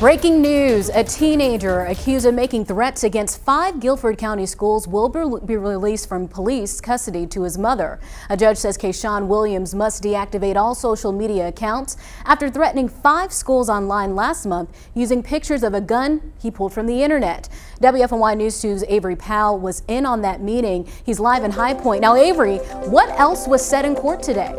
Breaking news, a teenager accused of making threats against 5 Guilford County schools will be released from police custody to his mother. A judge says Kayshawn Williams must deactivate all social media accounts after threatening 5 schools online last month using pictures of a gun he pulled from the internet. WFNY News 2's Avery Powell was in on that meeting. He's live in High Point. Now, Avery, what else was said in court today?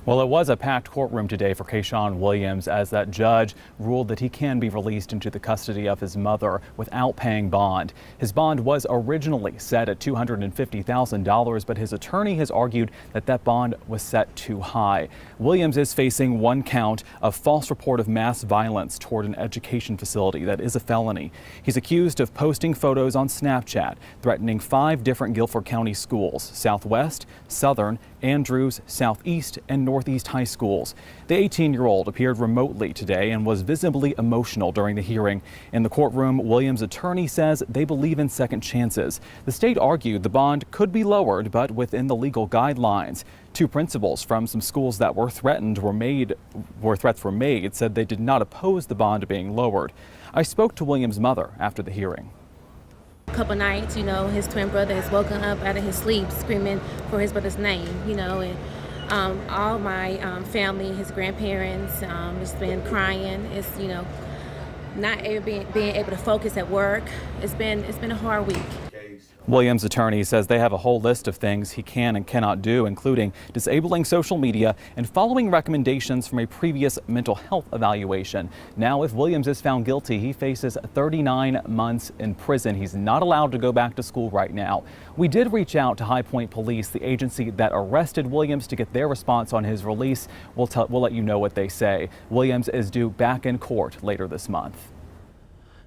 Well, it was a packed courtroom today for Kayshawn Williams as that judge ruled that he can be released into the custody of his mother without paying bond. His bond was originally set at $250,000, but his attorney has argued that that bond was set too high. Williams is facing 1 count of false report of mass violence toward an education facility. That is a felony. He's accused of posting photos on Snapchat, threatening 5 different Guilford County schools: Southwest, Southern, Andrews, Southeast, and Northeast high schools. The 18-year-old appeared remotely today and was visibly emotional during the hearing. In the courtroom, Williams' attorney says they believe in second chances. The state argued the bond could be lowered, but within the legal guidelines. 2 principals from some schools that were threatened threats were made said they did not oppose the bond being lowered. I spoke to Williams' mother after the hearing. A couple nights, his twin brother has woken up out of his sleep screaming for his brother's name, and all my family, his grandparents, has been crying. It's, not being able to focus at work. It's been a hard week. Williams' attorney says they have a whole list of things he can and cannot do, including disabling social media and following recommendations from a previous mental health evaluation. Now, if Williams is found guilty, he faces 39 months in prison. He's not allowed to go back to school right now. We did reach out to High Point Police, the agency that arrested Williams, to get their response on his release. We'll let you know what they say. Williams is due back in court later this month.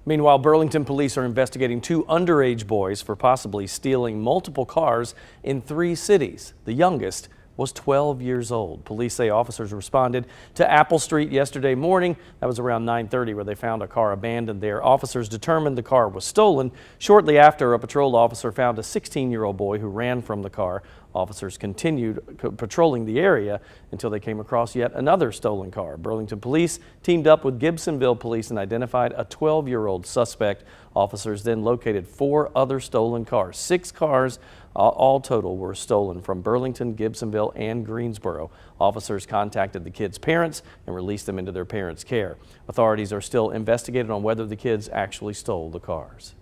Meanwhile, Burlington police are investigating 2 underage boys for possibly stealing multiple cars in 3 cities. The youngest was 12 years old. Police say officers responded to Apple Street yesterday morning. That was around 9:30, where they found a car abandoned there. Officers determined the car was stolen. Shortly after, a patrol officer found a 16-year-old boy who ran from the car. Officers continued patrolling the area until they came across yet another stolen car. Burlington police teamed up with Gibsonville police and identified a 12-year-old suspect. Officers then located 4 other stolen cars. 6 cars all total were stolen from Burlington, Gibsonville, and Greensboro. Officers contacted the kids' parents and released them into their parents' care. Authorities are still investigating on whether the kids actually stole the cars.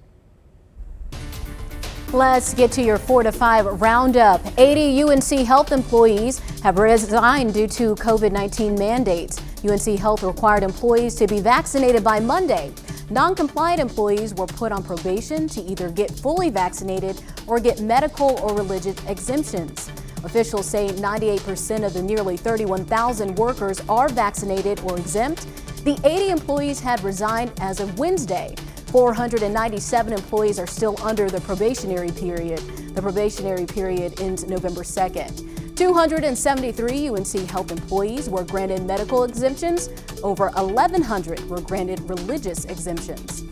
Let's get to your 4 to 5 roundup. 80 UNC Health employees have resigned due to COVID-19 mandates. UNC Health required employees to be vaccinated by Monday. Non-compliant employees were put on probation to either get fully vaccinated or get medical or religious exemptions. Officials say 98% of the nearly 31,000 workers are vaccinated or exempt. The 80 employees had resigned as of Wednesday. 497 employees are still under the probationary period. The probationary period ends November 2nd. 273 UNC Health employees were granted medical exemptions. Over 1,100 were granted religious exemptions.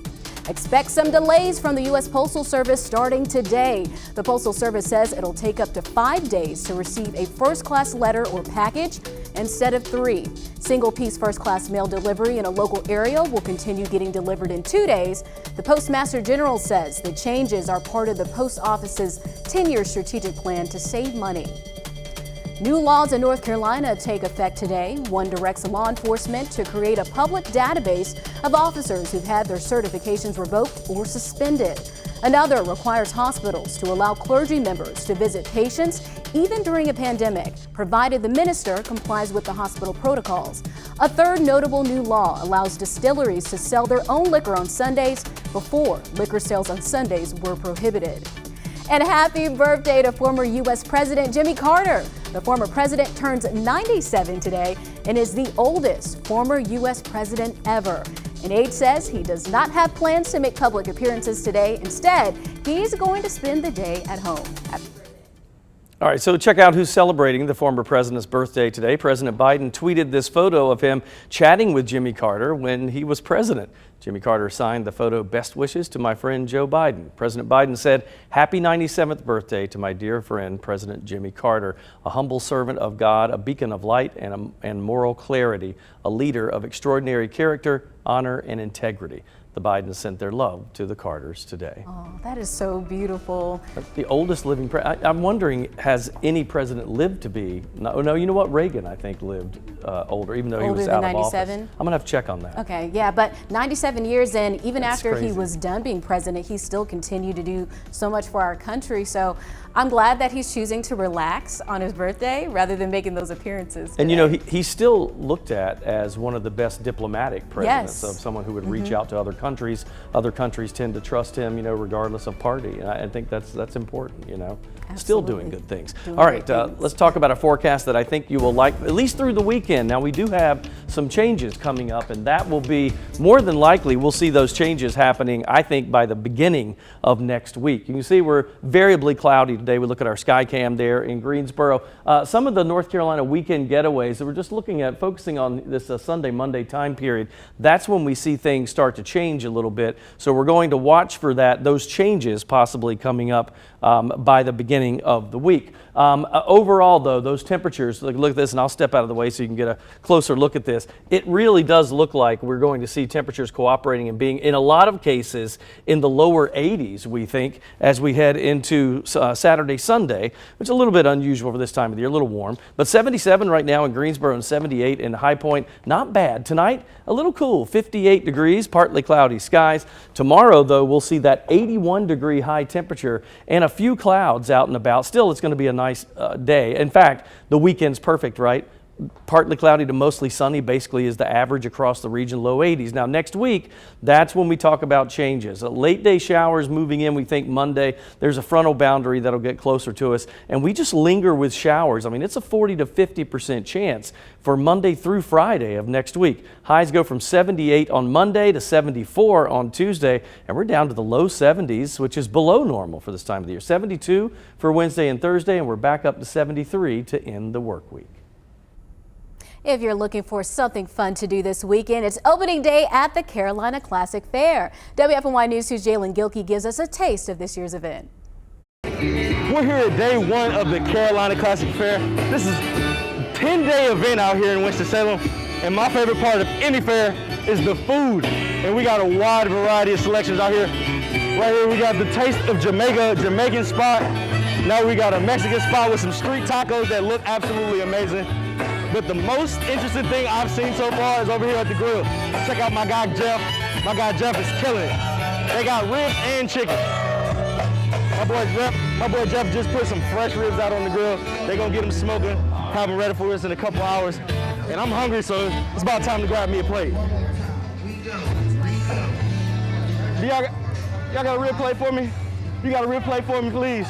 Expect some delays from the U.S. Postal Service starting today. The Postal Service says it'll take up to 5 days to receive a first-class letter or package instead of 3. Single-piece first-class mail delivery in a local area will continue getting delivered in 2 days. The Postmaster General says the changes are part of the Post Office's 10-year strategic plan to save money. New laws in North Carolina take effect today. One directs law enforcement to create a public database of officers who've had their certifications revoked or suspended. Another requires hospitals to allow clergy members to visit patients even during a pandemic, provided the minister complies with the hospital protocols. A third notable new law allows distilleries to sell their own liquor on Sundays. Before, liquor sales on Sundays were prohibited. And happy birthday to former U.S. President Jimmy Carter. The former president turns 97 today and is the oldest former U.S. president ever. An aide says he does not have plans to make public appearances today. Instead, he's going to spend the day at home. All right, so check out who's celebrating the former president's birthday today. President Biden tweeted this photo of him chatting with Jimmy Carter when he was president. Jimmy Carter signed the photo, "Best wishes to my friend Joe Biden." President Biden said, "Happy 97th birthday to my dear friend, President Jimmy Carter, a humble servant of God, a beacon of light and moral clarity, a leader of extraordinary character, honor, and integrity." The Bidens sent their love to the Carters today. Oh, that is so beautiful. The oldest living president. I'm wondering, has any president lived to be? No, you know what? Reagan, I think, lived older, even though he was out of office. 97? I'm gonna have to check on that. Okay, yeah, but 97 years in, even That's after crazy. he was done being president, he still continued to do so much for our country. So I'm glad that he's choosing to relax on his birthday rather than making those appearances And you today. know, he's still looked at as one of the best diplomatic presidents, Yes. of someone who would reach out to other countries. Other countries tend to trust him, you know, regardless of party. And I think that's important, you know. Still doing Absolutely. good things. Doing All right, great things. let's talk about a forecast that I think you will like, at least through the weekend. Now, we do have some changes coming up, and that will be more than likely, we'll see those changes happening, I think, by the beginning of next week. You can see we're variably cloudy today. We look at our sky cam there in Greensboro. Some of the North Carolina weekend getaways that we're just looking at, focusing on this Sunday, Monday time period, that's when we see things start to change a little bit. So we're going to watch for those changes possibly coming up by the beginning of the week. Overall, though, those temperatures, look at this, and I'll step out of the way so you can get a closer look at this. It really does look like we're going to see temperatures cooperating and being, in a lot of cases, in the lower 80s, we think, as we head into Saturday, Sunday, which is a little bit unusual for this time of the year, a little warm. But 77 right now in Greensboro and 78 in High Point, not bad. Tonight, a little cool, 58 degrees, partly cloudy skies. Tomorrow, though, we'll see that 81-degree high temperature and a few clouds out and about. Still, it's going to be a nice day. In fact, the weekend's perfect, right? Partly cloudy to mostly sunny basically is the average across the region, low 80s. Now next week, that's when we talk about changes. Late day showers moving in, we think Monday. There's a frontal boundary that'll get closer to us, and we just linger with showers. I mean, it's a 40 to 50% chance for Monday through Friday of next week. Highs go from 78 on Monday to 74 on Tuesday, and we're down to the low 70s, which is below normal for this time of the year. 72 for Wednesday and Thursday, and we're back up to 73 to end the work week. If you're looking for something fun to do this weekend, it's opening day at the Carolina Classic Fair. WFNY News 2's Jalen Gilkey gives us a taste of this year's event. We're here at day one of the Carolina Classic Fair. This is a 10-day event out here in Winston-Salem, and my favorite part of any fair is the food. And we got a wide variety of selections out here. Right here we got the Taste of Jamaica, Jamaican spot. Now we got a Mexican spot with some street tacos that look absolutely amazing. But the most interesting thing I've seen so far is over here at the grill. Check out my guy Jeff. My guy Jeff is killing it. They got ribs and chicken. My boy Jeff just put some fresh ribs out on the grill. They're gonna get them smoking, have them ready for us in a couple hours. And I'm hungry, so it's about time to grab me a plate. Y'all got a rib plate for me? You got a rib plate for me, please?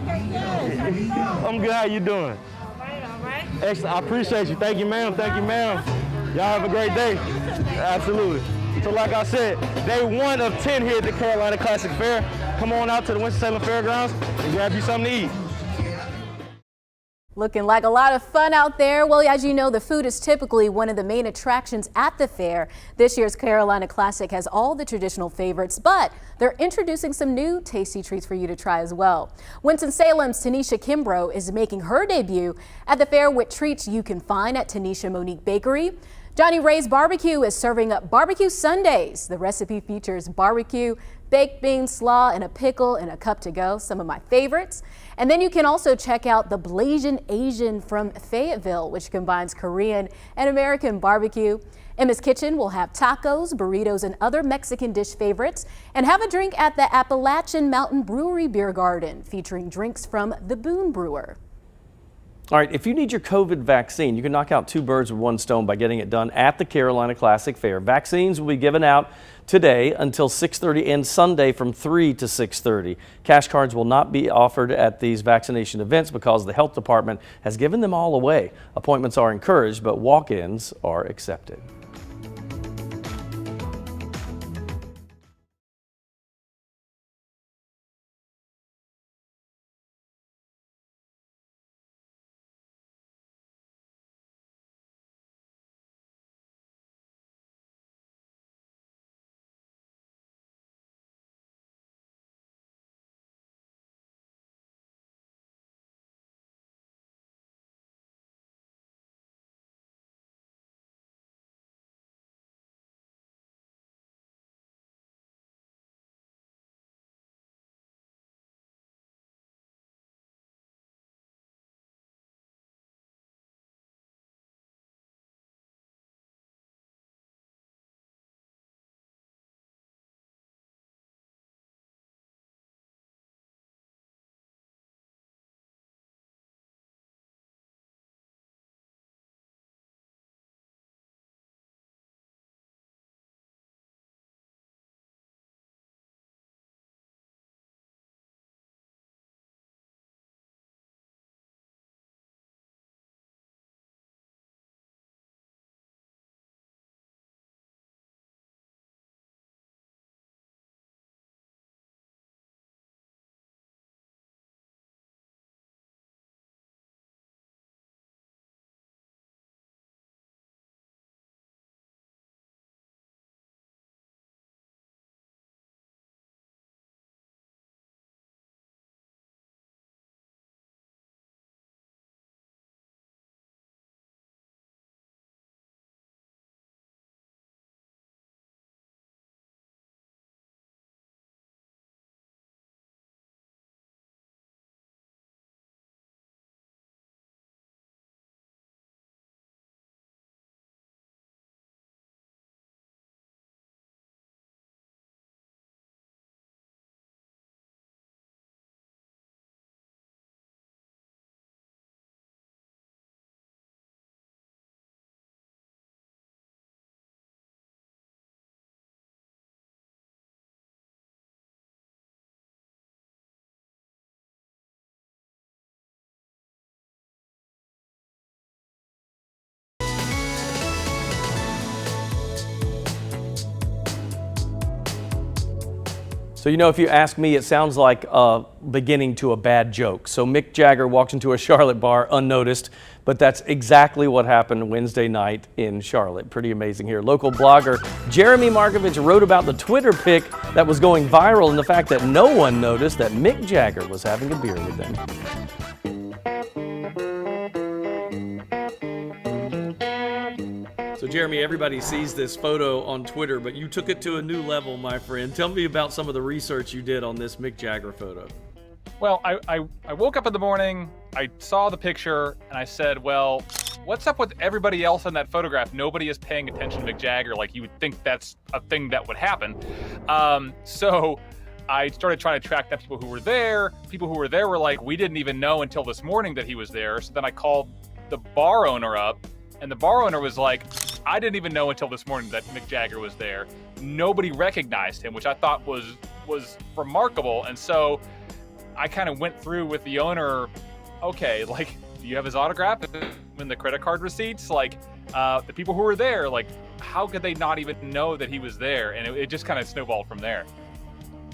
Okay, good. I'm good. How you doing? All right. Excellent. I appreciate you. Thank you, ma'am. Thank you, ma'am. Y'all have a great day. Absolutely. So like I said, day one of 10 here at the Carolina Classic Fair. Come on out to the Winston-Salem Fairgrounds and grab you something to eat. Looking like a lot of fun out there. Well, as you know, the food is typically one of the main attractions at the fair. This year's Carolina Classic has all the traditional favorites, but they're introducing some new tasty treats for you to try as well. Winston-Salem's Tanisha Kimbrough is making her debut at the fair with treats you can find at Tanisha Monique Bakery. Johnny Ray's Barbecue is serving up barbecue Sundays. The recipe features barbecue, baked beans, slaw, and a pickle in a cup to go, some of my favorites. And then you can also check out the Blasian Asian from Fayetteville, which combines Korean and American barbecue. Emma's Kitchen will have tacos, burritos, and other Mexican dish favorites, and have a drink at the Appalachian Mountain Brewery Beer Garden, featuring drinks from the Boone Brewer. All right, if you need your COVID vaccine, you can knock out two birds with one stone by getting it done at the Carolina Classic Fair. Vaccines will be given out today until 6:30 and Sunday from 3 to 6:30. Cash cards will not be offered at these vaccination events because the health department has given them all away. Appointments are encouraged, but walk-ins are accepted. So, you know, if you ask me, it sounds like a beginning to a bad joke. So Mick Jagger walks into a Charlotte bar unnoticed, but that's exactly what happened Wednesday night in Charlotte. Pretty amazing here. Local blogger Jeremy Markovich wrote about the Twitter pic that was going viral and the fact that no one noticed that Mick Jagger was having a beer with them. So Jeremy, everybody sees this photo on Twitter, but you took it to a new level, my friend. Tell me about some of the research you did on this Mick Jagger photo. Well, I woke up in the morning, I saw the picture, and I said, well, what's up with everybody else in that photograph? Nobody is paying attention to Mick Jagger. Like, you would think that's a thing that would happen. So I started trying to track down people who were there. People who were there were like, we didn't even know until this morning that he was there. So then I called the bar owner up, and the bar owner was like, I didn't even know until this morning that Mick Jagger was there. Nobody recognized him, which I thought was remarkable. And so I kind of went through with the owner, okay, like, do you have his autograph and the credit card receipts? Like, the people who were there, like, how could they not even know that he was there? And it just kind of snowballed from there.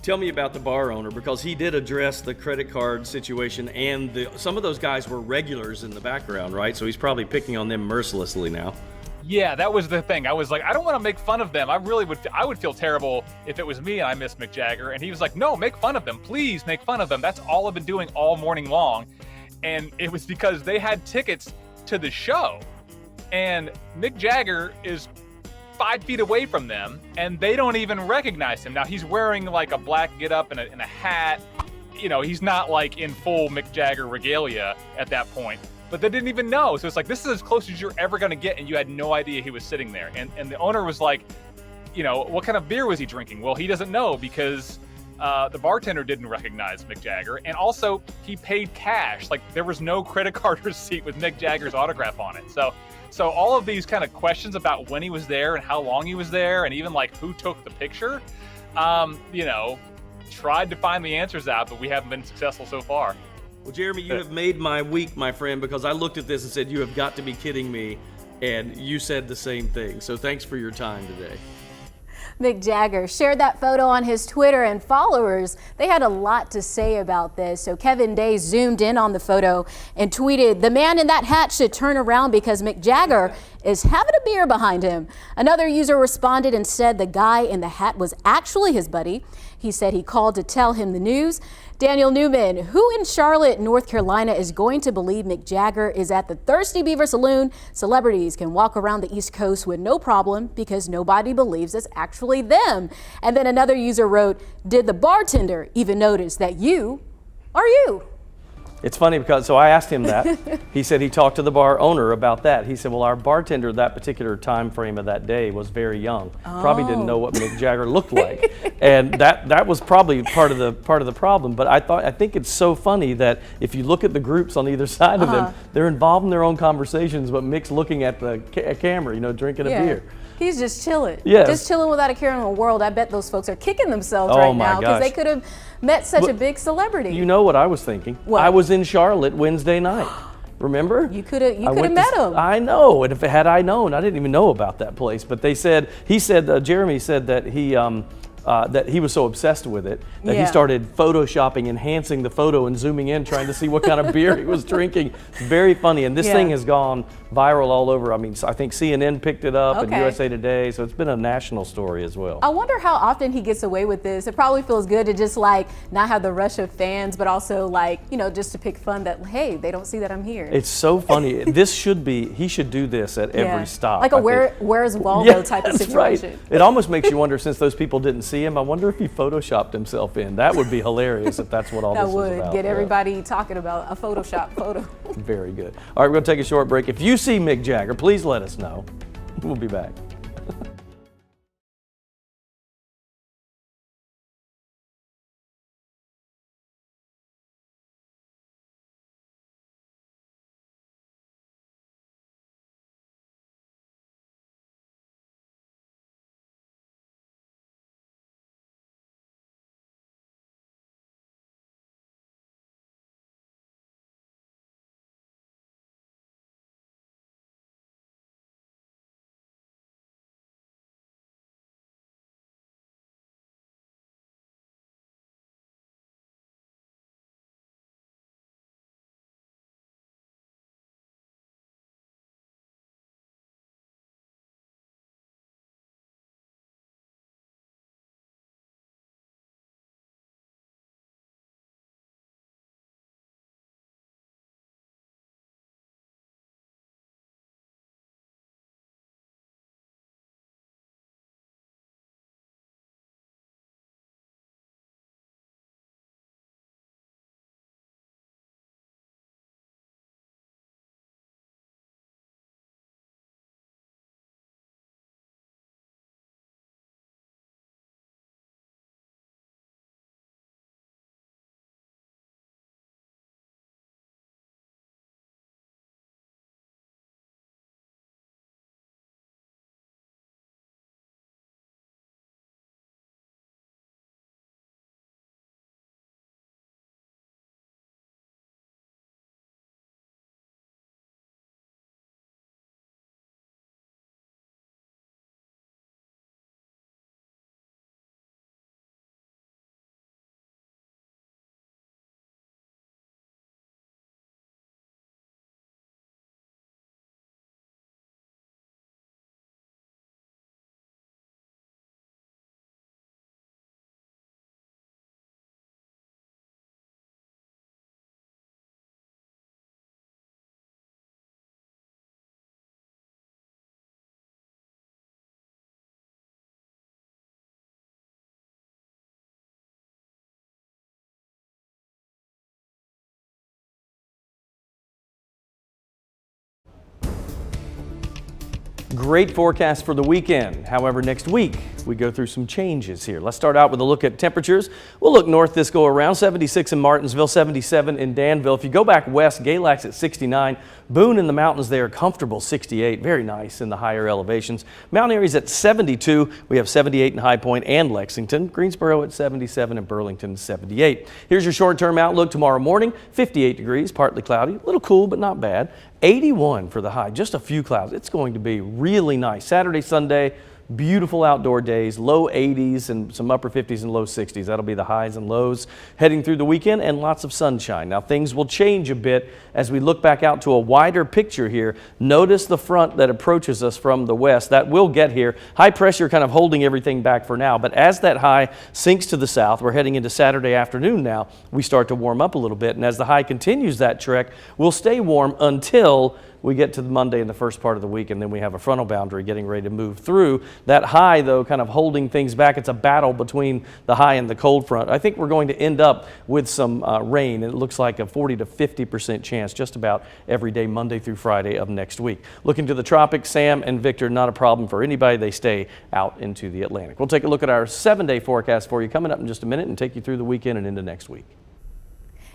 Tell me about the bar owner, because he did address the credit card situation, and some of those guys were regulars in the background, right? So he's probably picking on them mercilessly now. Yeah, that was the thing. I was like, I don't want to make fun of them. I would feel terrible if it was me and I missed Mick Jagger. And he was like, no, make fun of them. Please make fun of them. That's all I've been doing all morning long. And it was because they had tickets to the show. And Mick Jagger is 5 feet away from them, and they don't even recognize him. Now, he's wearing like a black getup and a hat. You know, he's not like in full Mick Jagger regalia at that point. But they didn't even know. So it's like, this is as close as you're ever going to get, and you had no idea he was sitting there. And the owner was like, you know, what kind of beer was he drinking? Well, he doesn't know because the bartender didn't recognize Mick Jagger. And also, he paid cash. Like, there was no credit card receipt with Mick Jagger's autograph on it. So all of these kind of questions about when he was there and how long he was there and even like who took the picture, you know, tried to find the answers out, but we haven't been successful so far. Well, Jeremy, you have made my week, my friend, because I looked at this and said, you have got to be kidding me, and you said the same thing. So thanks for your time today. Mick Jagger shared that photo on his Twitter, and followers, they had a lot to say about this. So Kevin Day zoomed in on the photo and tweeted, the man in that hat should turn around because Mick Jagger is having a beer behind him. Another user responded and said the guy in the hat was actually his buddy. He said he called to tell him the news. Daniel Newman, who in Charlotte, North Carolina is going to believe Mick Jagger is at the Thirsty Beaver Saloon? Celebrities can walk around the East Coast with no problem because nobody believes it's actually them. And then another user wrote, did the bartender even notice that you are you? It's funny because, so I asked him that. He said he talked to the bar owner about that. He said, well, our bartender that particular time frame of that day was very young. Probably didn't know what Mick Jagger looked like. And that was probably part of the problem. But I think it's so funny that if you look at the groups on either side of them, they're involved in their own conversations, but Mick's looking at the camera, you know, drinking a beer. He's just chilling. Yes. Just chilling without a care in the world. I bet those folks are kicking themselves right now because they could have met such a big celebrity. You know what I was thinking? What? I was in Charlotte Wednesday night. Remember? You could have met him. I know, and had I known, I didn't even know about that place. But Jeremy said that he was so obsessed with it that he started photoshopping, enhancing the photo and zooming in, trying to see what kind of beer he was drinking. It's very funny, and this thing has gone viral all over. I mean, I think CNN picked it up and USA Today, so it's been a national story as well. I wonder how often he gets away with this. It probably feels good to just like not have the rush of fans, but also like, you know, just to pick fun that, hey, they don't see that I'm here. It's so funny. He should do this at every stop. Like a where's Waldo type of situation. Right. It almost makes you wonder, since those people didn't see him, I wonder if he photoshopped himself in. That would be hilarious if that's what all this is about. That would get everybody talking about a Photoshop photo. Very good. All right, we're going to take a short break. If you see Mick Jagger, please let us know. We'll be back. Great forecast for the weekend. However, next week we go through some changes here. Let's start out with a look at temperatures. We'll look north this go around. 76 in Martinsville, 77 in Danville. If you go back west, Galax at 69. Boone in the mountains there, comfortable 68. Very nice in the higher elevations. Mount Airy's at 72. We have 78 in High Point and Lexington. Greensboro at 77 and Burlington 78. Here's your short-term outlook tomorrow morning. 58 degrees, partly cloudy. A little cool, but not bad. 81 for the high, just a few clouds. It's going to be really nice. Saturday, Sunday, beautiful outdoor days, low 80s and some upper 50s and low 60s. That'll be the highs and lows heading through the weekend, and lots of sunshine. Now things will change a bit as we look back out to a wider picture here. Notice the front that approaches us from the west. That will get here. High pressure kind of holding everything back for now, but as that high sinks to the south, we're heading into Saturday afternoon now, we start to warm up a little bit, and as the high continues that trek, we'll stay warm until we get to Monday in the first part of the week, and then we have a frontal boundary getting ready to move through. That high, though, kind of holding things back. It's a battle between the high and the cold front. I think we're going to end up with some rain. It looks like a 40 to 50% chance just about every day, Monday through Friday of next week. Looking to the tropics, Sam and Victor, not a problem for anybody. They stay out into the Atlantic. We'll take a look at our 7-day forecast for you coming up in just a minute and take you through the weekend and into next week.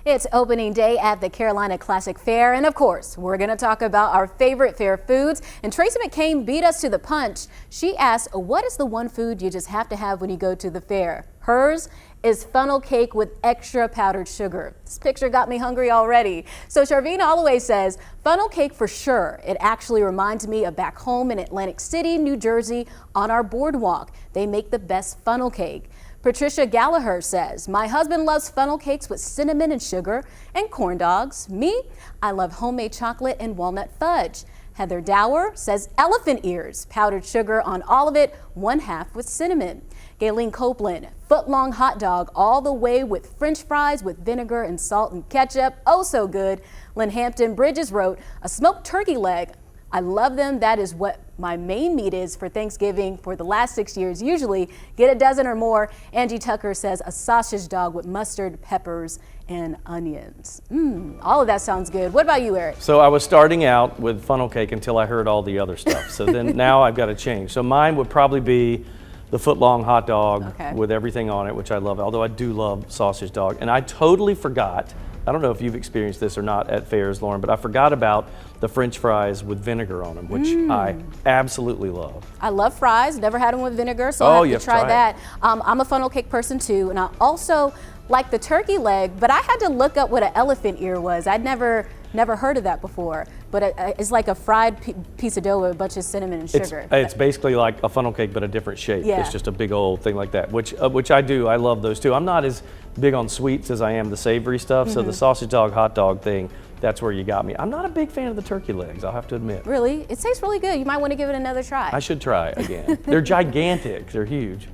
It's opening day at the Carolina Classic Fair, and of course, we're going to talk about our favorite fair foods. And Tracy McCain beat us to the punch. She asked, what is the one food you just have to have when you go to the fair? Hers is funnel cake with extra powdered sugar. This picture got me hungry already. So Charvine Holloway says, funnel cake for sure. It actually reminds me of back home in Atlantic City, New Jersey, on our boardwalk. They make the best funnel cake. Patricia Gallagher says, my husband loves funnel cakes with cinnamon and sugar and corn dogs. Me, I love homemade chocolate and walnut fudge. Heather Dower says elephant ears, powdered sugar on all of it, 1/2 with cinnamon. Gayleen Copeland, foot-long hot dog all the way with French fries with vinegar and salt and ketchup. Oh, so good. Lynn Hampton Bridges wrote, a smoked turkey leg. I love them. That is what my main meat is for Thanksgiving for the last 6 years. Usually get a dozen or more. Angie Tucker says a sausage dog with mustard, peppers, and onions. All of that sounds good. What about you, Eric? So I was starting out with funnel cake until I heard all the other stuff. So then now I've got to change. So mine would probably be the foot-long hot dog with everything on it, which I love, although I do love sausage dog. And I totally forgot, I don't know if you've experienced this or not at fairs, Lauren, but I forgot about the French fries with vinegar on them, which I absolutely love. I love fries. Never had them with vinegar, so I'll have to try that. I'm a funnel cake person too, and I also like the turkey leg, but I had to look up what an elephant ear was. I'd never heard of that before, but it's like a fried piece of dough with a bunch of cinnamon and sugar. It's basically like a funnel cake, but a different shape. Yeah. It's just a big old thing like that, which I do. I love those too. I'm not as big on sweets as I am the savory stuff, so the sausage dog, hot dog thing, that's where you got me. I'm not a big fan of the turkey legs, I'll have to admit. Really? It tastes really good. You might want to give it another try. I should try again. They're gigantic. They're huge.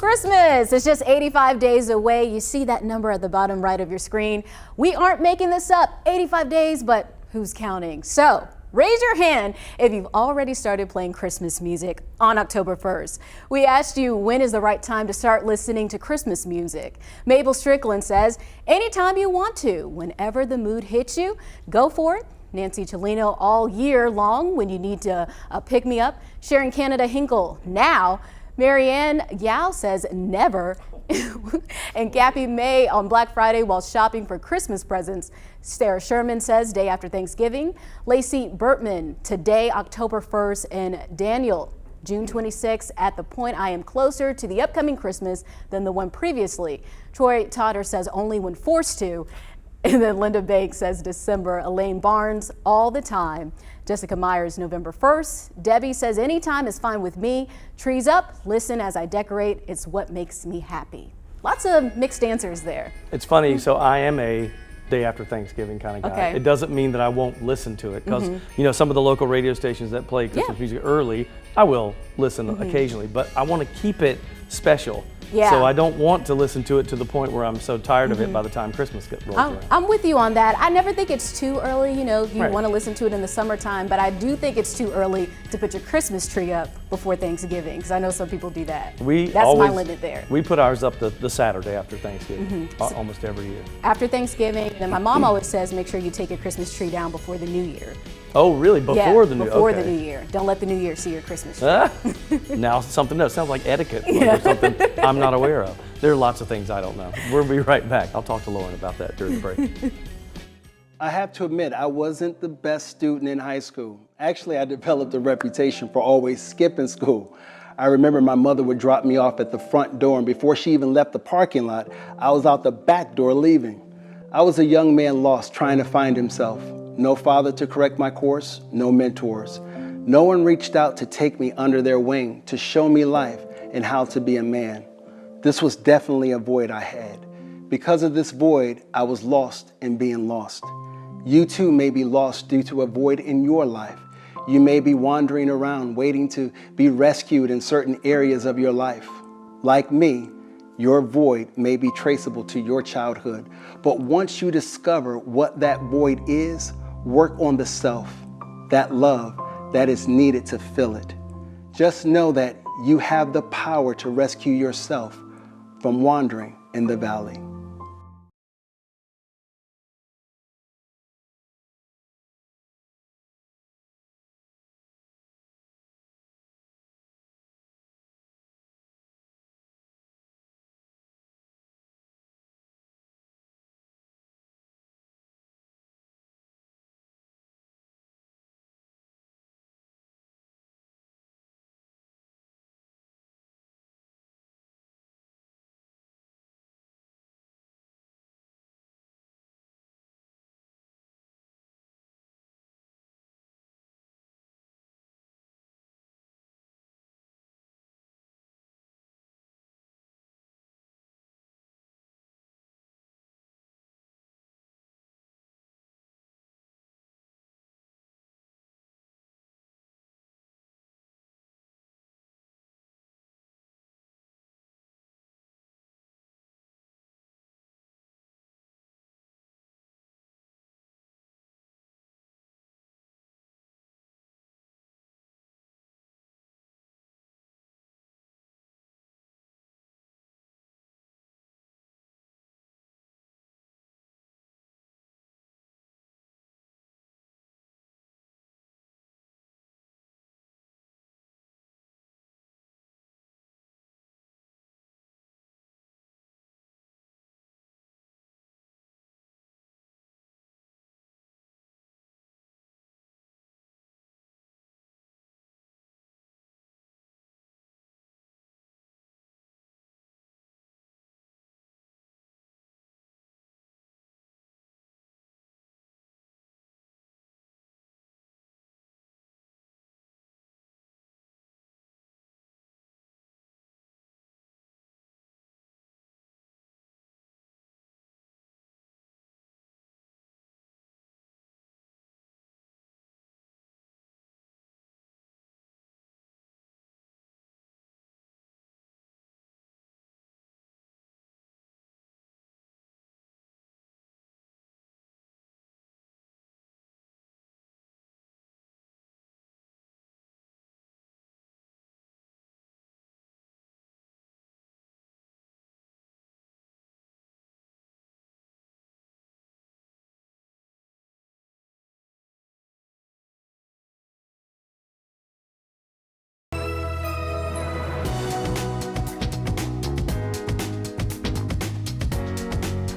Christmas is just 85 days away. You see that number at the bottom right of your screen. We aren't making this up. 85 days, but who's counting? So raise your hand if you've already started playing Christmas music on October 1st. We asked you when is the right time to start listening to Christmas music. Mabel Strickland says anytime you want to, whenever the mood hits you, go for it. Nancy Chelino all year long when you need to pick me up. Sharon Canada Hinkle now. Marianne Yao says never. And Gappy May on Black Friday while shopping for Christmas presents. Sarah Sherman says day after Thanksgiving. Lacey Bertman today, October 1st. And Daniel, June 26th. At the point I am closer to the upcoming Christmas than the one previously. Troy Totter says only when forced to. And then Linda Banks says December. Elaine Barnes all the time. Jessica Myers November 1st. Debbie says anytime is fine with me. Trees up, listen as I decorate. It's what makes me happy. Lots of mixed answers there. It's funny, so I am a day after Thanksgiving kind of guy. Okay. It doesn't mean that I won't listen to it because you know, some of the local radio stations that play Christmas music early, I will listen occasionally, but I want to keep it special. Yeah. So I don't want to listen to it to the point where I'm so tired of it by the time Christmas rolls around. I'm with you on that. I never think it's too early, you know, if you Right. want to listen to it in the summertime, but I do think it's too early to put your Christmas tree up before Thanksgiving, because I know some people do that. That's my limit there. We put ours up the Saturday after Thanksgiving, almost every year. After Thanksgiving, then my mom always says make sure you take your Christmas tree down before the New Year. Oh, really? Before the New Year? Before the New Year. Don't let the New Year see your Christmas tree. Now something else. Sounds like etiquette or something I'm not aware of. There are lots of things I don't know. We'll be right back. I'll talk to Lauren about that during the break. I have to admit, I wasn't the best student in high school. Actually, I developed a reputation for always skipping school. I remember my mother would drop me off at the front door, and before she even left the parking lot, I was out the back door leaving. I was a young man lost, trying to find himself. No father to correct my course, no mentors. No one reached out to take me under their wing, to show me life and how to be a man. This was definitely a void I had. Because of this void, I was lost in being lost. You too may be lost due to a void in your life. You may be wandering around waiting to be rescued in certain areas of your life. Like me, your void may be traceable to your childhood, but once you discover what that void is, work on the self, that love that is needed to fill it. Just know that you have the power to rescue yourself from wandering in the valley.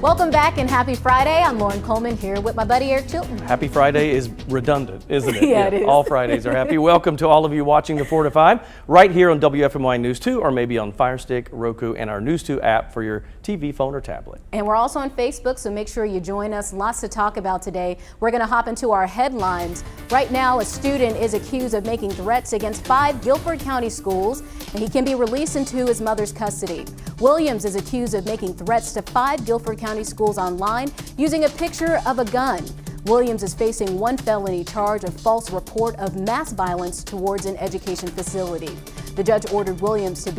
Welcome back and happy Friday. I'm Lauren Coleman here with my buddy Eric Chilton. Happy Friday is redundant, isn't it? Yeah, it is. All Fridays are happy. Welcome to all of you watching the 4 to 5 right here on WFMY News 2 or maybe on Fire Stick, Roku, and our News 2 app for your TV, phone, or tablet. And we're also on Facebook, so make sure you join us. Lots to talk about today. We're going to hop into our headlines. Right now, a student is accused of making threats against 5 Guilford County schools, and he can be released into his mother's custody. Williams is accused of making threats to 5 Guilford County schools online using a picture of a gun. Williams is facing 1 felony charge of false report of mass violence towards an education facility. The judge ordered Williams to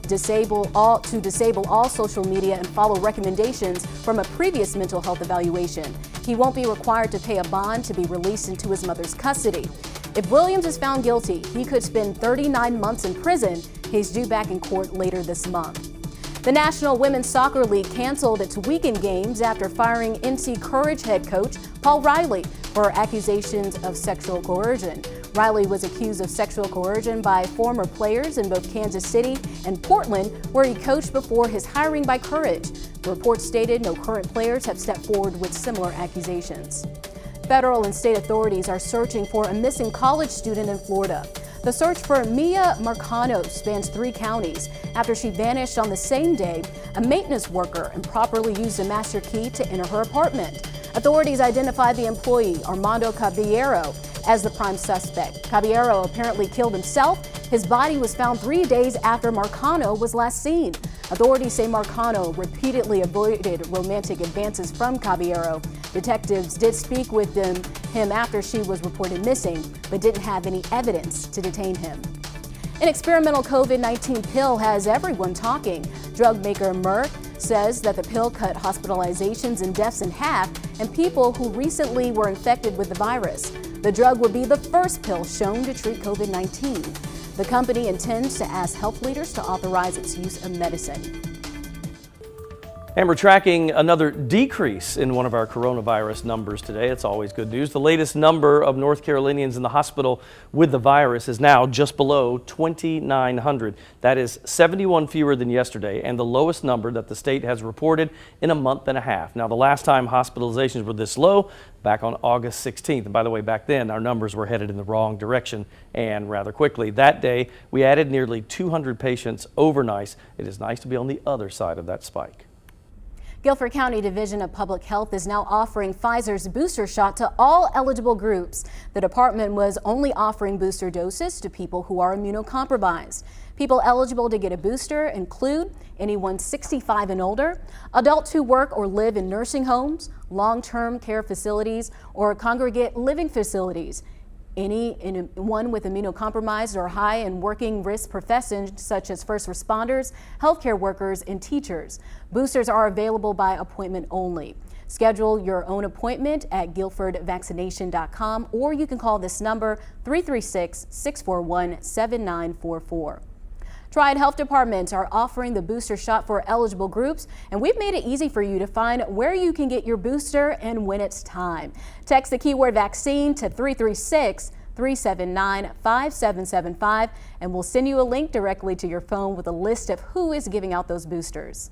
disable all social media and follow recommendations from a previous mental health evaluation. He won't be required to pay a bond to be released into his mother's custody. If Williams is found guilty, he could spend 39 months in prison. He's due back in court later this month. The National Women's Soccer League canceled its weekend games after firing NC Courage head coach Paul Riley for accusations of sexual coercion. Riley was accused of sexual coercion by former players in both Kansas City and Portland, where he coached before his hiring by Courage. The report stated no current players have stepped forward with similar accusations. Federal and state authorities are searching for a missing college student in Florida. The search for Mia Marcano spans 3 counties after she vanished on the same day a maintenance worker improperly used a master key to enter her apartment. Authorities identified the employee, Armando Caballero, as the prime suspect. Caballero apparently killed himself. His body was found 3 days after Marcano was last seen. Authorities say Marcano repeatedly avoided romantic advances from Caballero. Detectives did speak with him after she was reported missing, but didn't have any evidence to detain him. An experimental COVID-19 pill has everyone talking. Drug maker Merck says that the pill cut hospitalizations and deaths in half in people who recently were infected with the virus. The drug would be the first pill shown to treat COVID-19. The company intends to ask health leaders to authorize its use of medicine. And we're tracking another decrease in one of our coronavirus numbers today. It's always good news. The latest number of North Carolinians in the hospital with the virus is now just below 2,900. That is 71 fewer than yesterday and the lowest number that the state has reported in a month and a half. Now, the last time hospitalizations were this low, back on August 16th. And by the way, back then, our numbers were headed in the wrong direction and rather quickly. That day, we added nearly 200 patients overnight. It is nice to be on the other side of that spike. Guilford County Division of Public Health is now offering Pfizer's booster shot to all eligible groups. The department was only offering booster doses to people who are immunocompromised. People eligible to get a booster include anyone 65 and older, adults who work or live in nursing homes, long-term care facilities, or congregate living facilities. Anyone with immunocompromised or high and working risk professions such as first responders, healthcare workers, and teachers. Boosters are available by appointment only. Schedule your own appointment at guilfordvaccination.com or you can call this number 336-641-7944. TRIAD Health Departments are offering the booster shot for eligible groups, and we've made it easy for you to find where you can get your booster and when it's time. Text the keyword vaccine to 336-379-5775, and we'll send you a link directly to your phone with a list of who is giving out those boosters.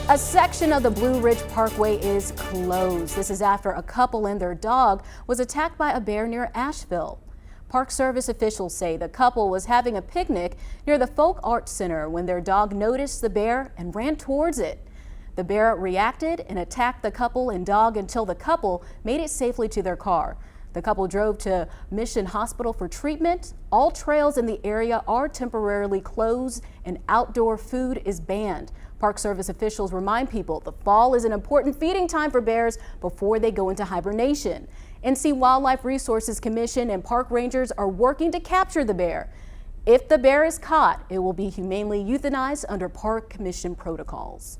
A section of the Blue Ridge Parkway is closed. This is after a couple and their dog was attacked by a bear near Asheville. Park Service officials say the couple was having a picnic near the Folk Arts Center when their dog noticed the bear and ran towards it. The bear reacted and attacked the couple and dog until the couple made it safely to their car. The couple drove to Mission Hospital for treatment. All trails in the area are temporarily closed and outdoor food is banned. Park Service officials remind people the fall is an important feeding time for bears before they go into hibernation. NC Wildlife Resources Commission and park rangers are working to capture the bear. If the bear is caught, it will be humanely euthanized under Park Commission protocols.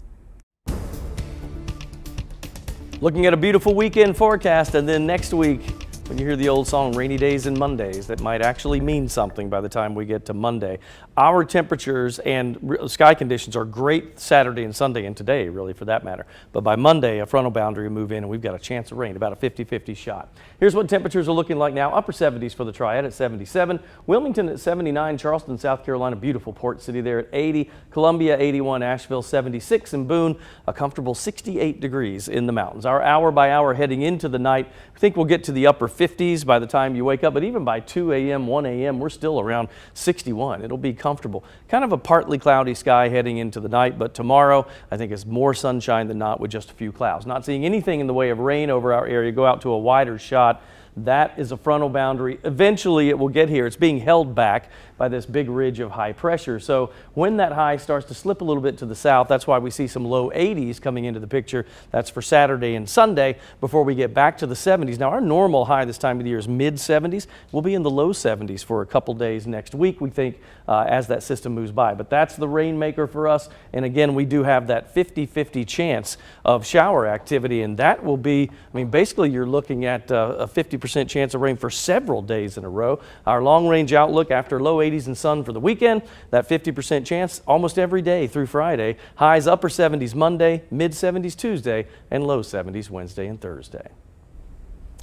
Looking at a beautiful weekend forecast, and then next week, when you hear the old song, Rainy Days and Mondays, that might actually mean something by the time we get to Monday. our temperatures and sky conditions are great Saturday and Sunday and today, really, for that matter. But by Monday, a frontal boundary will move in and we've got a chance of rain, about a 50-50 shot. Here's what temperatures are looking like now. Upper 70s for the Triad at 77, Wilmington at 79, Charleston, South Carolina, beautiful port city there at 80, Columbia 81, Asheville 76, and Boone a comfortable 68 degrees in the mountains. Our hour by hour heading into the night, I think we'll get to the upper 50s by the time you wake up, but even by 2 a.m., 1 a.m., we're still around 61. It'll be comfortable. Kind of a partly cloudy sky heading into the night, but tomorrow I think is more sunshine than not with just a few clouds. Not seeing anything in the way of rain over our area. Go out to a wider shot. That is a frontal boundary. Eventually it will get here. It's being held back by this big ridge of high pressure. So when that high starts to slip a little bit to the south, that's why we see some low 80s coming into the picture. That's for Saturday and Sunday before we get back to the 70s. Now our normal high this time of the year is mid 70s. We'll be in the low 70s for a couple days next week, we think, as that system moves by. But that's the rainmaker for us. And again, we do have that 50-50 chance of shower activity, and that will be, I mean, basically you're looking at a 50% chance of rain for several days in a row. Our long range outlook after low 80s and sun for the weekend, that 50% chance almost every day through Friday. Highs upper 70s Monday, mid 70s Tuesday, and low 70s Wednesday and Thursday.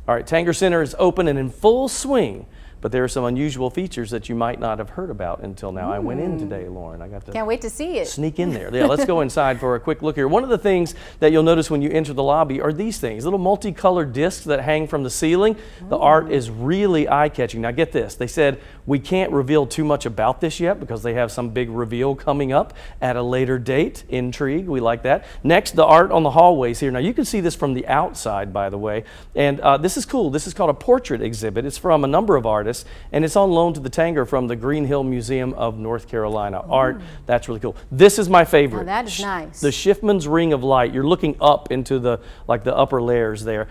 All right, Tanger Center is open and in full swing, but there are some unusual features that you might not have heard about until now. I went in today, Lauren. I got to Can't wait to see it. sneak in there. Yeah, let's go inside for a quick look here. One of the things that you'll notice when you enter the lobby are these things, little multicolored discs that hang from the ceiling. The art is really eye-catching. Now get this, they said we can't reveal too much about this yet because they have some big reveal coming up at a later date. Intrigue, we like that. Next, the art on the hallways here. Now you can see this from the outside, by the way, and this is cool. This is called a portrait exhibit. It's from a number of artists, and it's on loan to the Tanger from the Green Hill Museum of North Carolina. Art, that's really cool. This is my favorite. Oh, that is nice. The Schiffman's Ring of Light. You're looking up into the upper layers there.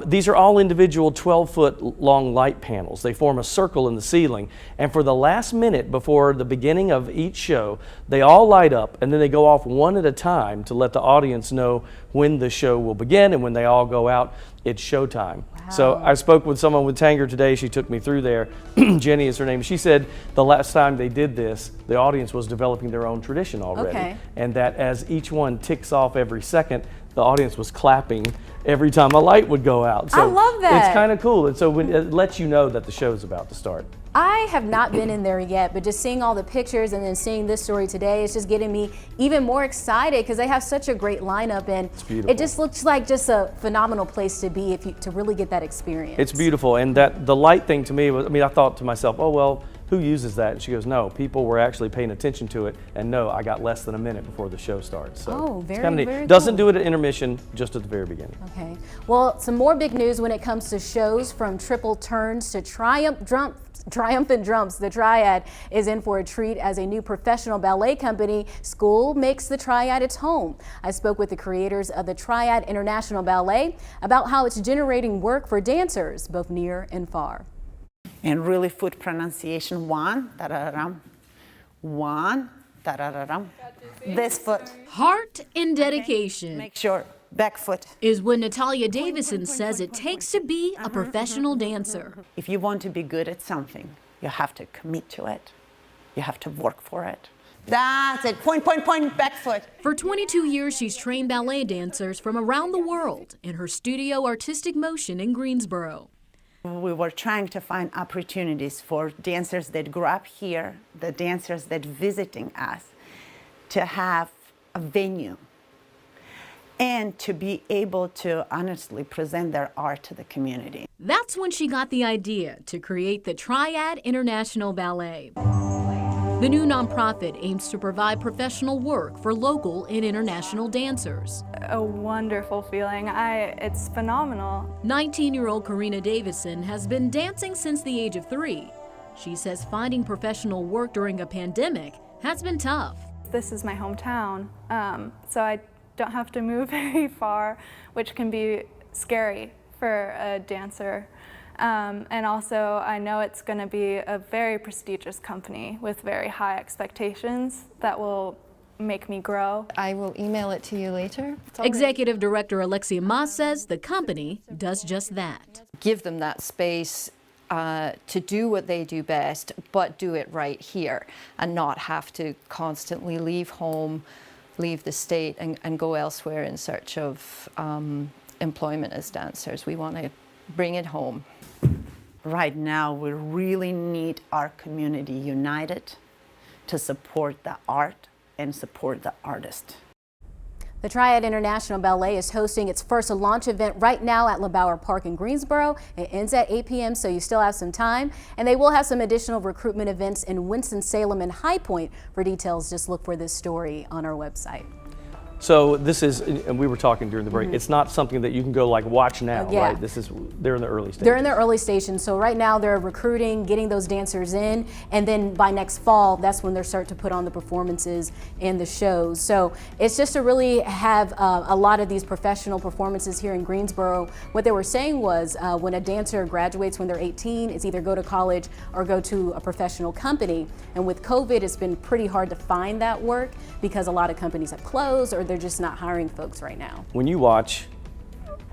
These are all individual 12-foot long light panels. They form a circle in the ceiling, and for the last minute before the beginning of each show, they all light up, and then they go off one at a time to let the audience know when the show will begin, and when they all go out, it's showtime. Wow. So I spoke with someone with Tanger today. She took me through there. Jenny is her name. She said the last time they did this, the audience was developing their own tradition already. Okay. And that as each one ticks off every second, the audience was clapping every time a light would go out. So I love that. It's kind of cool. And so when it lets you know that the show's about to start. I have not been in there yet, but just seeing all the pictures and then seeing this story today is just getting me even more excited because they have such a great lineup, and it just looks like just a phenomenal place to be to really get that experience. It's beautiful, and that the light thing to me was, I mean, I thought to myself, oh well, who uses that? And she goes, no, people were actually paying attention to it, and no, I got less than a minute before the show starts. So very, it's kind of neat. Very Doesn't cool. do it at intermission, just at the very beginning. Okay. Well, some more big news when it comes to shows, from triple turns to triumphant jumps. The Triad is in for a treat as a new professional ballet company. School makes the Triad its home. I spoke with the creators of the Triad International Ballet about how it's generating work for dancers, both near and far. And really foot pronunciation, one, da-da-da-dum, one, da-da-da-dum. This foot. Heart and dedication. Make sure, back foot. Is what Natalia Davison says it takes to be a professional dancer. If you want to be good at something, you have to commit to it. You have to work for it. That's it, point, point, point, back foot. For 22 years, she's trained ballet dancers from around the world in her studio Artistic Motion in Greensboro. We were trying to find opportunities for dancers that grew up here, the dancers that visiting us, to have a venue and to be able to honestly present their art to the community. That's when she got the idea to create the Triad International Ballet. The new nonprofit aims to provide professional work for local and international dancers. A wonderful feeling. It's phenomenal. 19-year-old Karina Davison has been dancing since the age of 3. She says finding professional work during a pandemic has been tough. This is my hometown, so I don't have to move very far, which can be scary for a dancer. And also, I know it's going to be a very prestigious company with very high expectations that will make me grow. I will email it to you later. Executive Director Alexia Moss says the company does just that. Give them that space to do what they do best, but do it right here and not have to constantly leave home, leave the state and go elsewhere in search of employment as dancers. We want to bring it home. Right now, we really need our community united to support the art and support the artist. The TRIAD International Ballet is hosting its first launch event right now at LeBauer Park in Greensboro. It ends at 8 p.m., so you still have some time. And they will have some additional recruitment events in Winston-Salem and High Point. For details, just look for this story on our website. So this is, and we were talking during the break, it's not something that you can go like watch now, Yeah. right? They're in the early stages. They're in the early stations, so right now they're recruiting, getting those dancers in, and then by next fall, that's when they're starting to put on the performances and the shows. So it's just to really have a lot of these professional performances here in Greensboro. What they were saying was when a dancer graduates when they're 18, it's either go to college or go to a professional company. And with COVID, it's been pretty hard to find that work because a lot of companies have closed or they're just not hiring folks right now. When you watch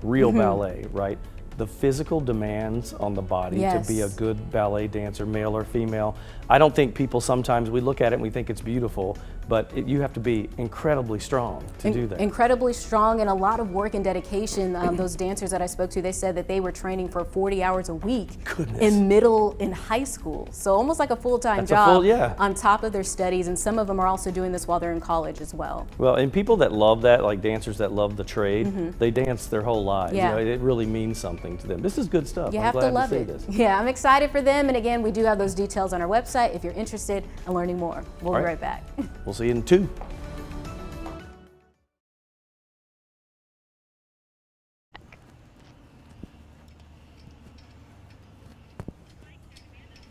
real ballet, right, the physical demands on the body to be a good ballet dancer, male or female, I don't think people sometimes, we look at it and we think it's beautiful, but you have to be incredibly strong to do that. Incredibly strong and a lot of work and dedication. Those dancers that I spoke to, they said that they were training for 40 hours a week in middle and high school. So almost like a full-time job on top of their studies. And some of them are also doing this while they're in college as well. Well, and people that love that, like dancers that love the trade, they dance their whole lives. Yeah. You know, it really means something to them. This is good stuff. You I'm have glad to love see it. this. Yeah, I'm excited for them. And again, we do have those details on our website if you're interested in learning more. We'll be right back. We'll see you in 2.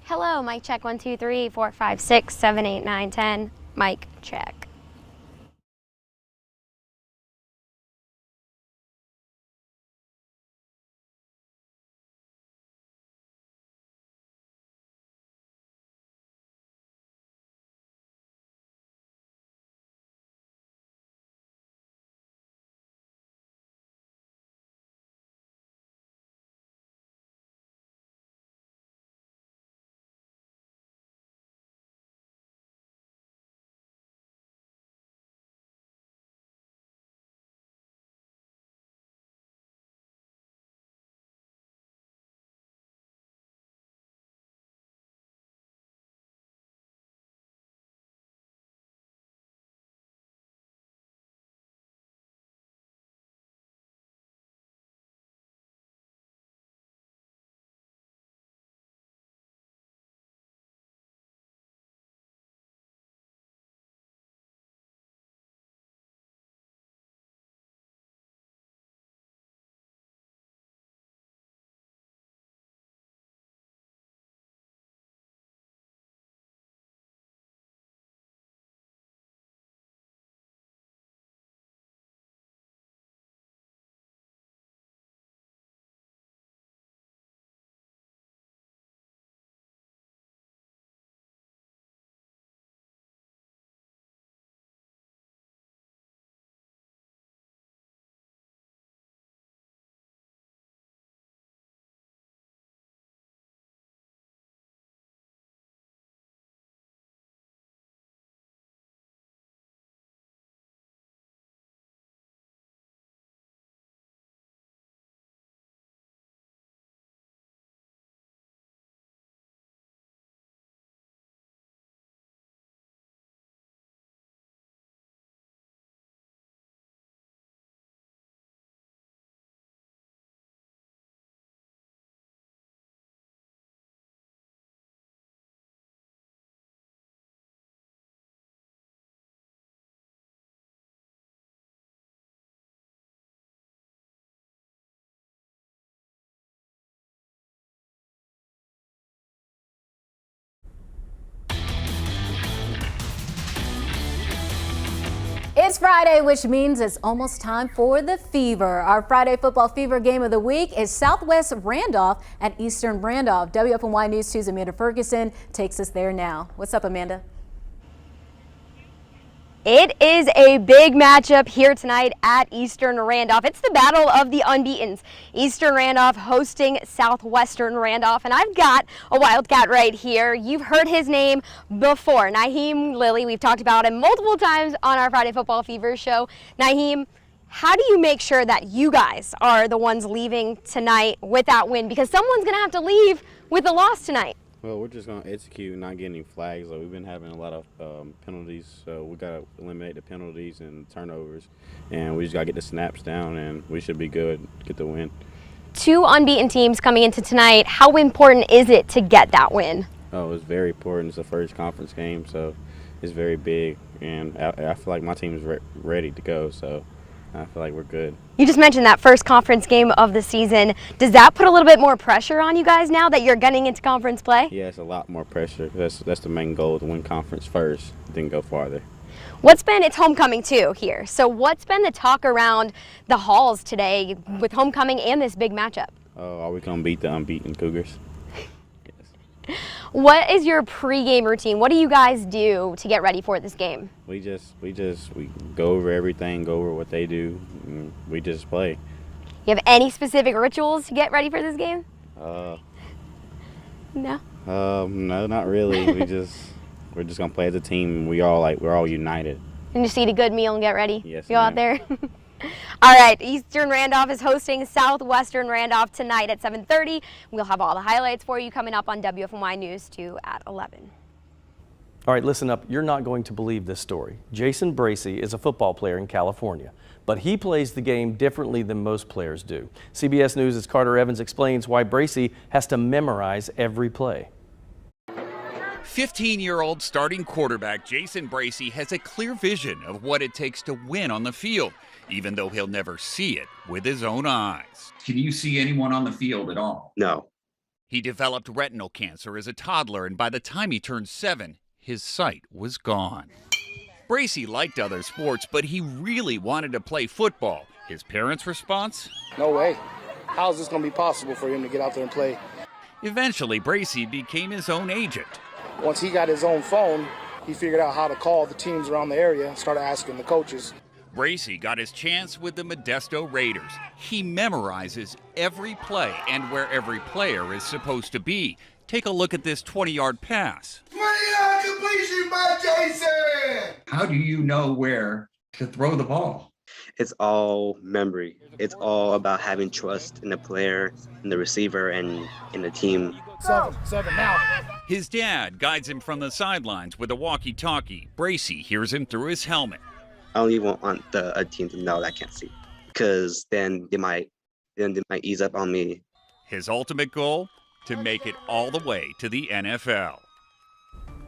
Hello, mic check 1 2 3 4 5 6 7 8 9 10. Mic check. It's Friday, which means it's almost time for the Fever. Our Friday Football Fever game of the week is Southwest Randolph at Eastern Randolph. WFNY News 2's Amanda Ferguson takes us there now. What's up, Amanda? It is a big matchup here tonight at Eastern Randolph. It's the battle of the unbeatens. Eastern Randolph hosting Southwestern Randolph, and I've got a Wildcat right here. You've heard his name before, Naheem Lilly. We've talked about him multiple times on our Friday Football Fever show. Naheem, how do you make sure that you guys are the ones leaving tonight with that win? Because someone's going to have to leave with a loss tonight. Well, we're just going to execute and not get any flags. We've been having a lot of penalties, so we got to eliminate the penalties and turnovers. And we just got to get the snaps down, and we should be good to get the win. 2 unbeaten teams coming into tonight. How important is it to get that win? Oh, it's very important. It's the first conference game, so it's very big. And I feel like my team is ready to go, so I feel like we're good. You just mentioned that first conference game of the season. Does that put a little bit more pressure on you guys now that you're getting into conference play? Yeah, it's a lot more pressure. That's the main goal, to win conference first, then go farther. It's homecoming too here. So what's been the talk around the halls today with homecoming and this big matchup? Are we going to beat the unbeaten Cougars? What is your pregame routine? What do you guys do to get ready for this game? We go over everything, go over what they do, and we just play. You have any specific rituals to get ready for this game? No. No, not really. We're just gonna play as a team. We're all united. And just eat a good meal and get ready. Yes, go out there. All right, Eastern Randolph is hosting Southwestern Randolph tonight at 7:30. We'll have all the highlights for you coming up on WFMY News 2 at 11. All right, listen up. You're not going to believe this story. Jason Bracey is a football player in California, but he plays the game differently than most players do. CBS News' Carter Evans explains why Bracey has to memorize every play. 15-year-old starting quarterback Jason Bracey has a clear vision of what it takes to win on the field, even though he'll never see it with his own eyes. Can you see anyone on the field at all? No. He developed retinal cancer as a toddler, and by the time he turned 7, his sight was gone. Bracey liked other sports, but he really wanted to play football. His parents' response? No way. How is this going to be possible for him to get out there and play? Eventually, Bracey became his own agent. Once he got his own phone, he figured out how to call the teams around the area and started asking the coaches. Bracey got his chance with the Modesto Raiders. He memorizes every play and where every player is supposed to be. Take a look at this 20-yard pass. 20-yard completion by Jason! How do you know where to throw the ball? It's all memory. It's all about having trust in the player, and the receiver, and in the team. 7 now. His dad guides him from the sidelines with a walkie-talkie. Bracey hears him through his helmet. I don't even want a team to know that I can't see, because then they might ease up on me. His ultimate goal? To make it all the way to the NFL.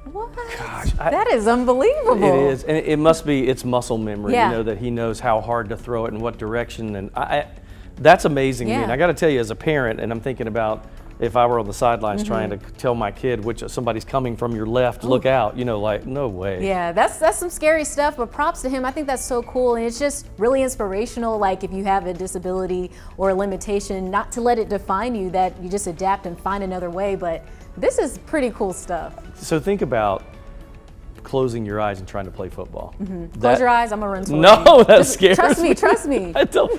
What? Gosh, that is unbelievable. It is, and it must be, it's muscle memory, yeah. You know, that he knows how hard to throw it and what direction, and that's amazing to me. And I got to tell you, as a parent, and I'm thinking about if I were on the sidelines trying to tell my kid somebody's coming from your left, look out, you know, like, no way. Yeah, that's some scary stuff, but props to him. I think that's so cool, and it's just really inspirational, like if you have a disability or a limitation, not to let it define you, that you just adapt and find another way, but this is pretty cool stuff. So think about closing your eyes and trying to play football. Close your eyes, I'm gonna run towards you. No, that scares me. Trust me.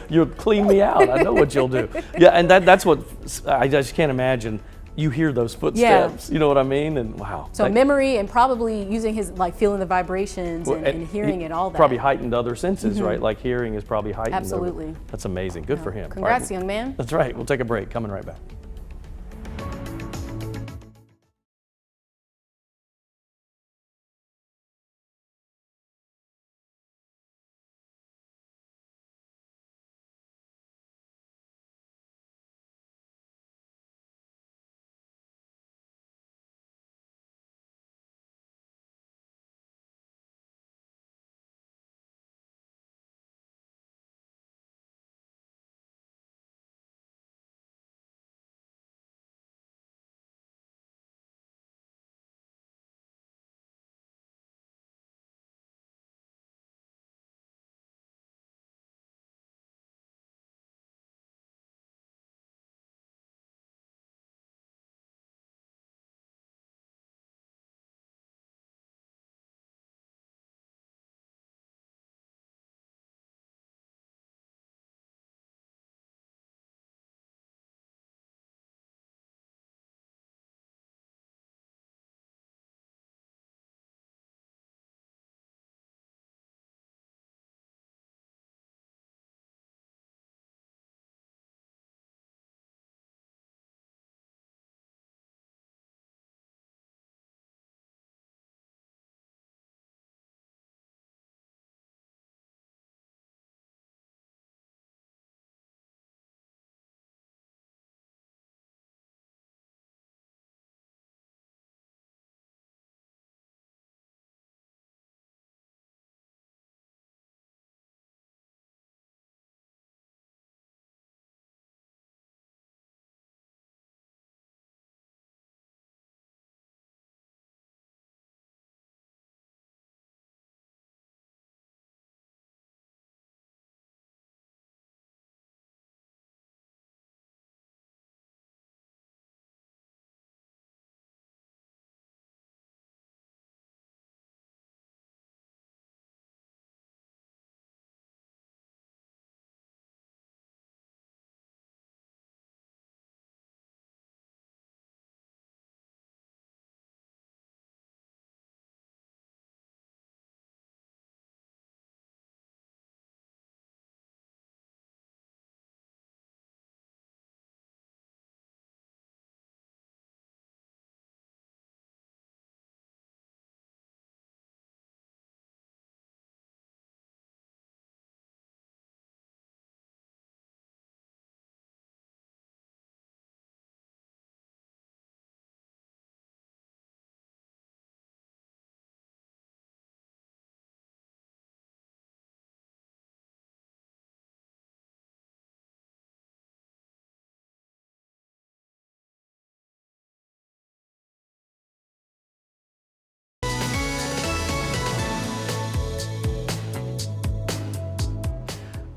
You'll clean me out. I know what you'll do. Yeah, and that's what, I just can't imagine. You hear those footsteps, you know what I mean? And wow. So memory and probably using his, like feeling the vibrations and hearing it, all that. Probably heightened other senses, right? Like hearing is probably heightened. Absolutely. That's amazing. Good for him. Congrats, young man. That's right. We'll take a break. Coming right back.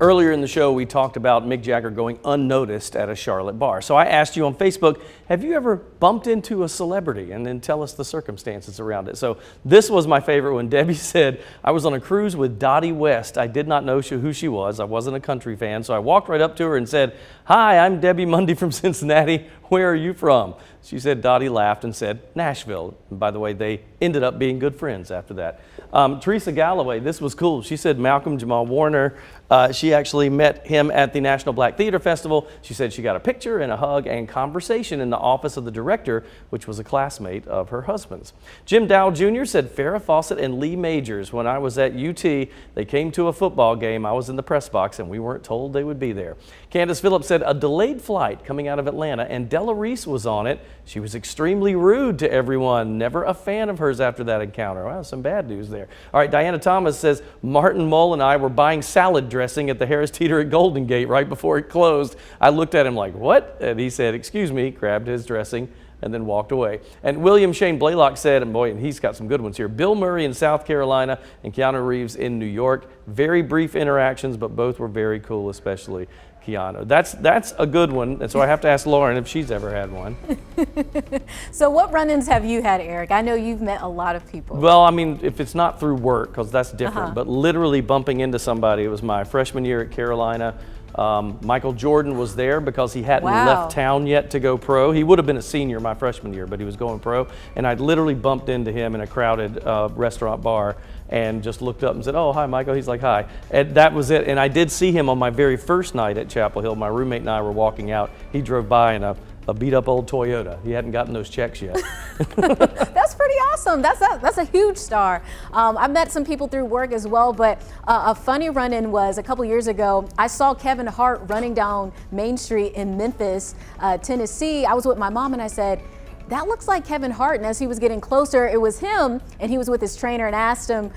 Earlier in the show, we talked about Mick Jagger going unnoticed at a Charlotte bar. So I asked you on Facebook, have you ever bumped into a celebrity? And then tell us the circumstances around it. So this was my favorite one. Debbie said, I was on a cruise with Dottie West. I did not know who she was. I wasn't a country fan. So I walked right up to her and said, hi, I'm Debbie Mundy from Cincinnati. Where are you from? She said, Dottie laughed and said, Nashville. And by the way, they ended up being good friends after that. Teresa Galloway, this was cool. She said Malcolm Jamal Warner. She actually met him at the National Black Theater Festival. She said she got a picture and a hug and conversation in the office of the director, which was a classmate of her husband's. Jim Dow Jr. said Farrah Fawcett and Lee Majors. When I was at UT, they came to a football game. I was in the press box and we weren't told they would be there. Candace Phillips said a delayed flight coming out of Atlanta and Della Reese was on it. She was extremely rude to everyone. Never a fan of hers after that encounter. Wow, some bad news there. All right, Diana Thomas says Martin Mull and I were buying salad dressing at the Harris Teeter at Golden Gate right before it closed. I looked at him like, what? And he said, excuse me, grabbed his dressing and then walked away. And William Shane Blaylock said, and boy, and he's got some good ones here, Bill Murray in South Carolina and Keanu Reeves in New York. Very brief interactions, but both were very cool, especially Keanu. That's a good one, and so I have to ask Lauren if she's ever had one. So what run-ins have you had, Eric? I know you've met a lot of people. Well, I mean, if it's not through work, because that's different, but literally bumping into somebody. It was my freshman year at Carolina. Michael Jordan was there because he hadn't left town yet to go pro. He would have been a senior my freshman year, but he was going pro. And I literally bumped into him in a crowded restaurant bar and just looked up and said, oh, hi, Michael. He's like, hi. And that was it. And I did see him on my very first night at Chapel Hill. My roommate and I were walking out. He drove by in a beat-up old Toyota. He hadn't gotten those checks yet. That's pretty awesome. That's a huge star. I met some people through work as well, but a funny run-in was a couple years ago. I saw Kevin Hart running down Main Street in Memphis, Tennessee. I was with my mom and I said, that looks like Kevin Hart. And as he was getting closer, it was him, and he was with his trainer and asked him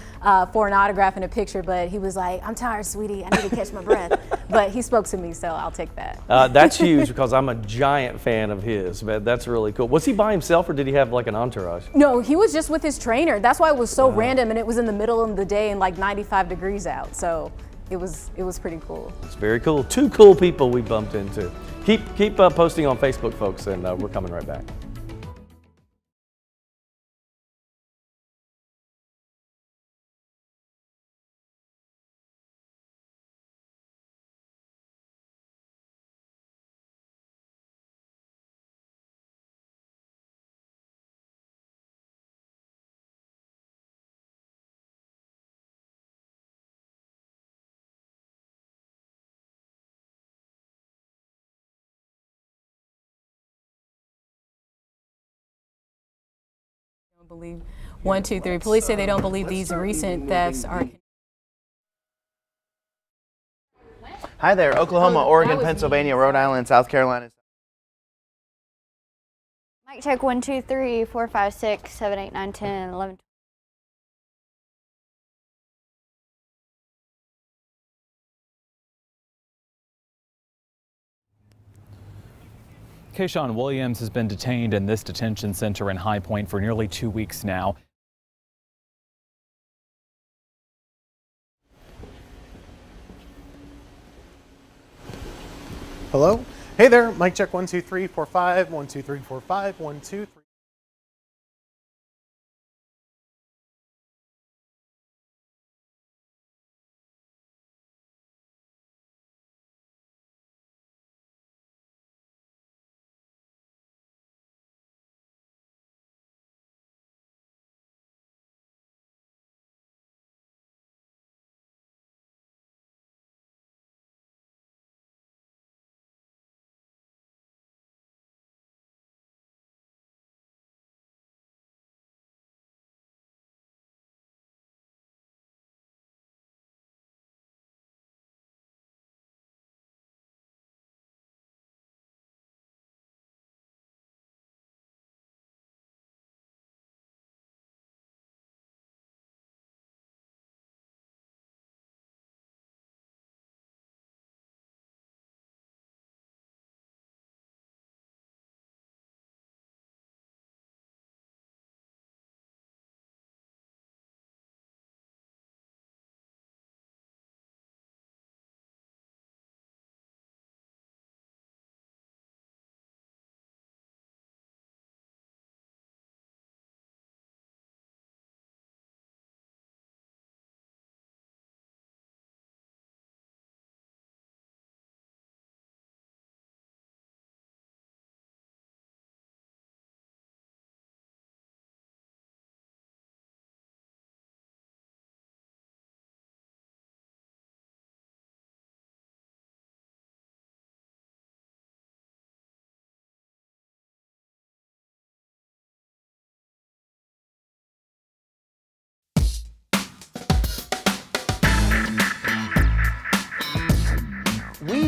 for an autograph and a picture, but he was like, I'm tired, sweetie. I need to catch my breath. But he spoke to me, so I'll take that. That's huge because I'm a giant fan of his. But that's really cool. Was he by himself or did he have like an entourage? No, he was just with his trainer. That's why it was so random, and it was in the middle of the day and like 95 degrees out. So it was pretty cool. It's very cool. Two cool people we bumped into. Keep posting on Facebook, folks, and we're coming right back. Believe 1, 2, 3. Police say they don't believe these recent thefts are. Hi there, Oklahoma, Oregon, Pennsylvania, Rhode Island, South Carolina. Mic check 1, 2, 3, 4, 5, 6, 7, 8, 9, 10, 11. Kayshawn Williams has been detained in this detention center in High Point for nearly 2 weeks now. Hello? Hey there, mic check 1, 2, 3, 4, 5, 1, 2, 3, 4, 5, 1, 2, 3.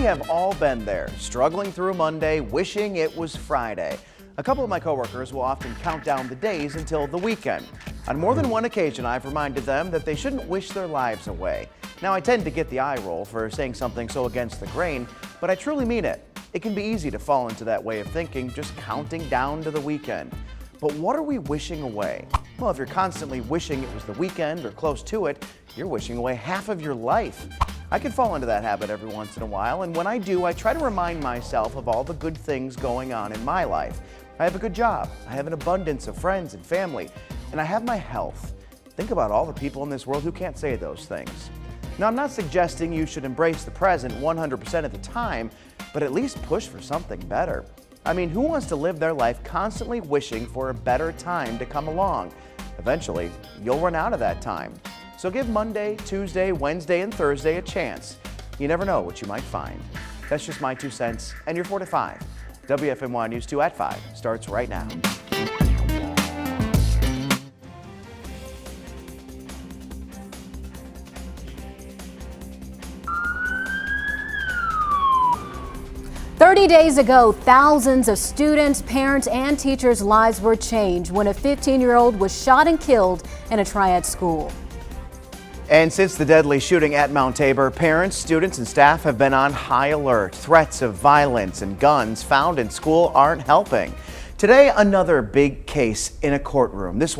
have all been there, struggling through Monday, wishing it was Friday. A couple of my coworkers will often count down the days until the weekend. On more than one occasion, I've reminded them that they shouldn't wish their lives away. Now, I tend to get the eye roll for saying something so against the grain, but I truly mean it. It can be easy to fall into that way of thinking, just counting down to the weekend. But what are we wishing away? Well, if you're constantly wishing it was the weekend or close to it, you're wishing away half of your life. I can fall into that habit every once in a while, and when I do, I try to remind myself of all the good things going on in my life. I have a good job, I have an abundance of friends and family, and I have my health. Think about all the people in this world who can't say those things. Now, I'm not suggesting you should embrace the present 100% of the time, but at least push for something better. I mean, who wants to live their life constantly wishing for a better time to come along? Eventually, you'll run out of that time. So give Monday, Tuesday, Wednesday, and Thursday a chance. You never know what you might find. That's just my 2 cents, and you're 4 to 5. WFMY News 2 at 5 starts right now. "30 days ago, thousands of students, parents, and teachers' lives were changed when a 15-year-old was shot and killed in a TRIAD school. And since the deadly shooting at Mount Tabor, parents, students, and staff have been on high alert. Threats of violence and guns found in school aren't helping. Today, another big case in a courtroom. This one